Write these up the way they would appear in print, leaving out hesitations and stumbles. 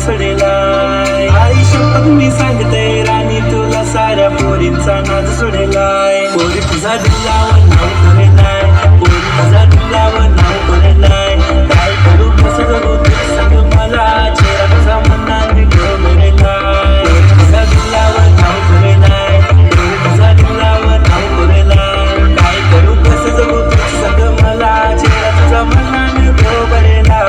सोडेलाय. आई शपथ मी सांगते राणी तुला साऱ्या पोरींचा नाद सोडेलाय. पोरी तुझा दिलावर नाव करेलाय, पोरी तुझा दिलावर नाव करेलाय. काय करू कसं जगू तू सांग मला, चेहरा तुझा मनाने घोगरेलाय. पोरी तुझा दिलावर नाव करेलाय, पोरी तुझा दिलावर नाव करेलाय. काय करू कसं जगू तू सांग मला, चेहरा तुझा मनाने घोगरेलाय.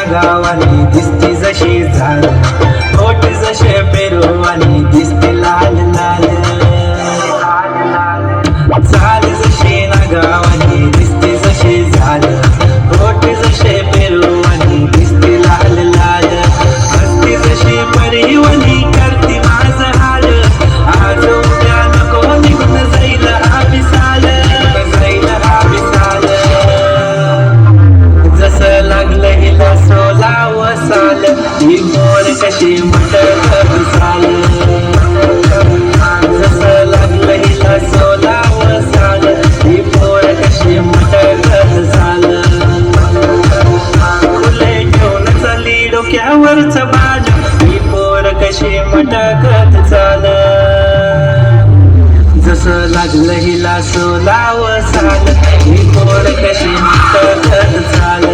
गावानी दिसते जशी झाड, ओठ जसे पेरुवानी दिसते लाल लाल. झाड जशी ना गावानी दिसते जशी झाड, ओठ जसे पेरुवानी दिसते लाल लाल. हसते जशी परिवानी करते माझं हाल, आज उद्या नको निघून जाईल हा विसाल, जाईल हा विसाल. जसं लागलं हिला सोलाव साल, ही मोर कशी मटकत चाल. जसं लागलं हिला सोलाव साल, ही मोर कशी मटकत चाल. फुले घेऊन चालली डोक्यावरच बाज, ही मोर कशी मटकत चाल. जसं लागलं हिला सोलाव साल, ही मोर कशी मटकत चाल.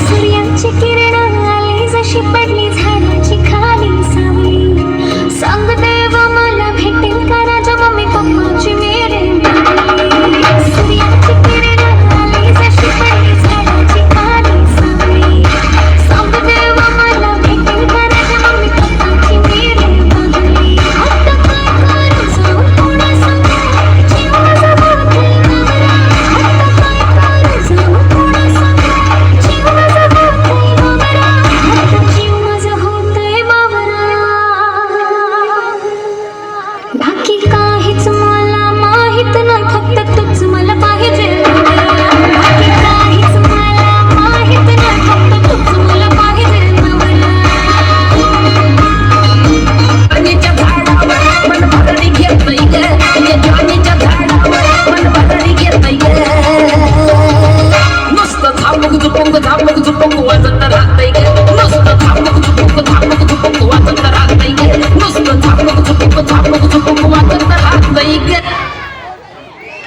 सूर्याची किरण आली जशी पडली